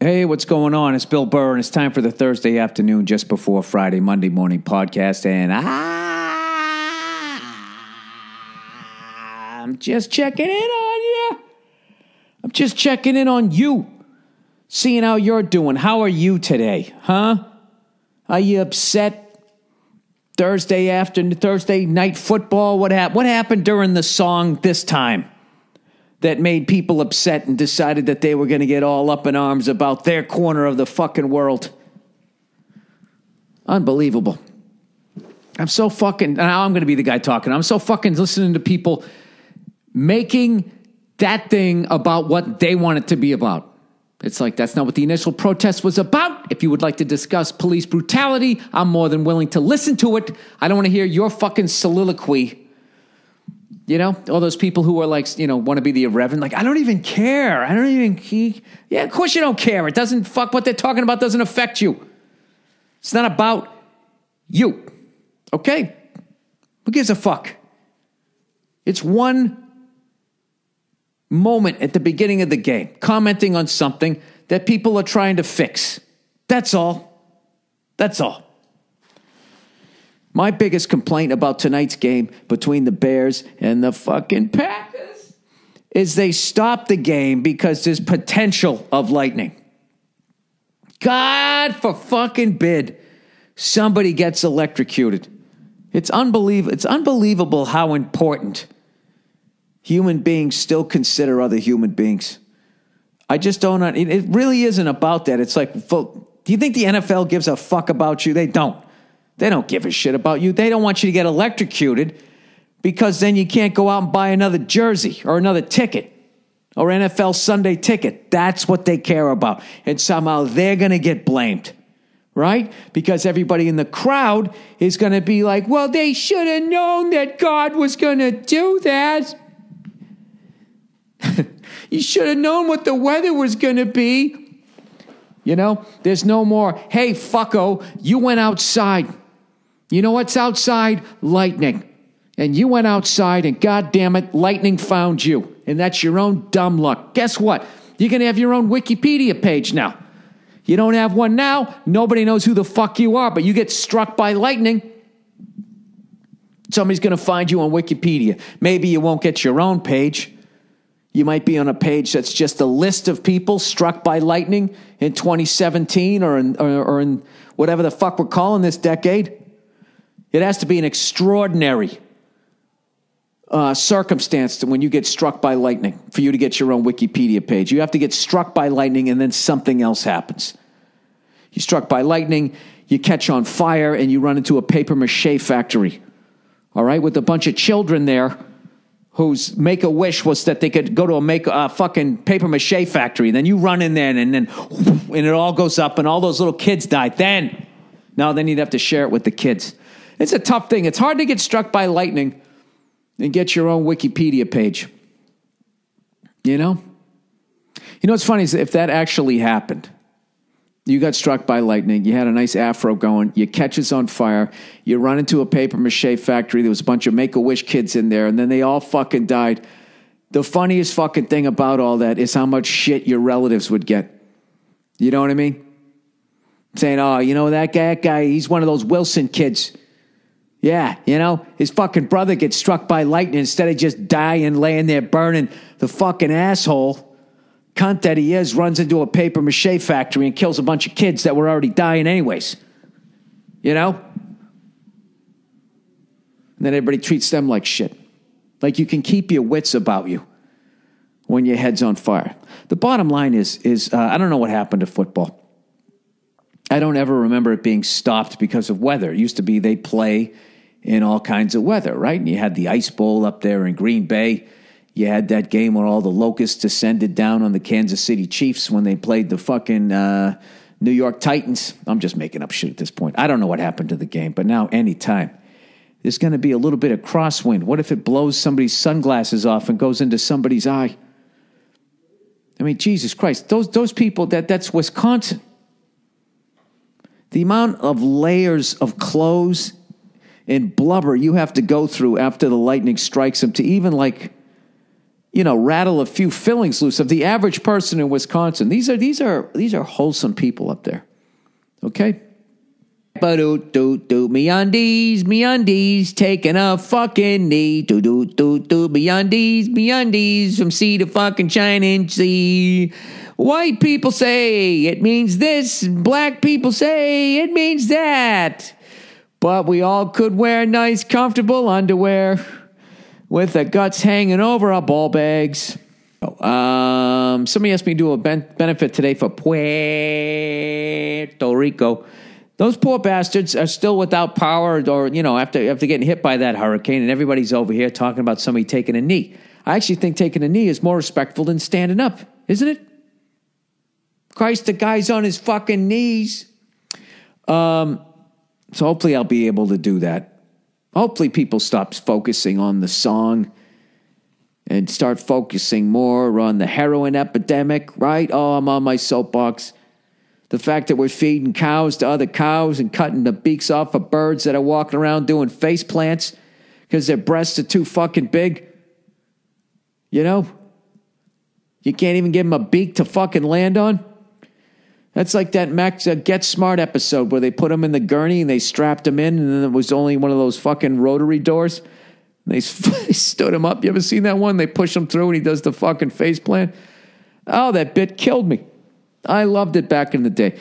Hey, what's going on? It's Bill Burr, and it's time for the Thursday afternoon, just before Friday, Monday morning podcast. And I'm just checking in on you. I'm just checking in on you, seeing how you're doing. How are you today, huh? Are you upset? Thursday night football? What happened during the song this time that made people upset and decided that they were going to get all up in arms about their corner of the fucking world? Unbelievable. Now I'm going to be the guy talking. I'm so fucking listening to people making that thing about what they want it to be about. It's like, that's not what the initial protest was about. If you would like to discuss police brutality, I'm more than willing to listen to it. I don't want to hear your fucking soliloquy. You know, all those people who are like, want to be the irreverent. Like, I don't even care. Yeah, of course you don't care. It doesn't fuck what they're talking about doesn't affect you. It's not about you. Okay? Who gives a fuck? It's one moment at the beginning of the game, commenting on something that people are trying to fix. That's all. That's all. My biggest complaint about tonight's game between the Bears and the fucking Packers is they stopped the game because there's potential of lightning. God for fucking bid, somebody gets electrocuted. It's unbelievable how important human beings still consider other human beings. I just don't. It really isn't about that. It's like, do you think the NFL gives a fuck about you? They don't. They don't give a shit about you. They don't want you to get electrocuted because then you can't go out and buy another jersey or another ticket or NFL Sunday ticket. That's what they care about. And somehow they're going to get blamed, right? Because everybody in the crowd is going to be like, well, they should have known that God was going to do that. You should have known what the weather was going to be. You know, there's no more, hey, fucko, you went outside. You know what's outside? Lightning. And you went outside and goddamn it, lightning found you. And that's your own dumb luck. Guess what? You're going to have your own Wikipedia page now. You don't have one now, nobody knows who the fuck you are, but you get struck by lightning, somebody's going to find you on Wikipedia. Maybe you won't get your own page. You might be on a page that's just a list of people struck by lightning in 2017 or in whatever the fuck we're calling this decade. It has to be an extraordinary circumstance when you get struck by lightning for you to get your own Wikipedia page. You have to get struck by lightning and then something else happens. You're struck by lightning, you catch on fire, and you run into a paper mache factory. All right, with a bunch of children there whose make-a-wish was that they could go to a fucking paper mache factory. Then you run in there, and it all goes up, and all those little kids die. Then you'd have to share it with the kids. It's a tough thing. It's hard to get struck by lightning and get your own Wikipedia page. You know? You know what's funny is if that actually happened, you got struck by lightning, you had a nice afro going, you catch us on fire, you run into a paper mache factory, there was a bunch of Make-A-Wish kids in there, and then they all fucking died. The funniest fucking thing about all that is how much shit your relatives would get. You know what I mean? Saying, oh, you know, that guy, he's one of those Wilson kids. Yeah, you know, his fucking brother gets struck by lightning instead of just dying, laying there burning. The fucking asshole cunt that he is runs into a paper mache factory and kills a bunch of kids that were already dying anyways. You know? And then everybody treats them like shit. Like you can keep your wits about you when your head's on fire. The bottom line is I don't know what happened to football. I don't ever remember it being stopped because of weather. It used to be they play in all kinds of weather, right? And you had the Ice Bowl up there in Green Bay. You had that game where all the locusts descended down on the Kansas City Chiefs when they played the fucking New York Titans. I'm just making up shit at this point. I don't know what happened to the game, but now anytime there's going to be a little bit of crosswind. What if it blows somebody's sunglasses off and goes into somebody's eye? I mean, Jesus Christ, those people, that's Wisconsin. The amount of layers of clothes and blubber you have to go through after the lightning strikes them to even rattle a few fillings loose of the average person in Wisconsin. These are wholesome people up there. Okay? Me undies, taking a fucking knee. Me undies, from sea to fucking shining sea. White people say it means this, black people say it means that. But we all could wear nice, comfortable underwear with the guts hanging over our ball bags. Somebody asked me to do a benefit today for Puerto Rico. Those poor bastards are still without power or, after getting hit by that hurricane, and everybody's over here talking about somebody taking a knee. I actually think taking a knee is more respectful than standing up, isn't it? Christ, the guy's on his fucking knees. So hopefully I'll be able to do that. Hopefully people stop focusing on the song and start focusing more on the heroin epidemic, right? Oh, I'm on my soapbox. The fact that we're feeding cows to other cows and cutting the beaks off of birds that are walking around doing face plants because their breasts are too fucking big. You can't even give them a beak to fucking land on. That's like that Max Get Smart episode where they put him in the gurney and they strapped him in, and then it was only one of those fucking rotary doors. And they stood him up. You ever seen that one? They push him through and he does the fucking face plant. Oh, that bit killed me. I loved it back in the day.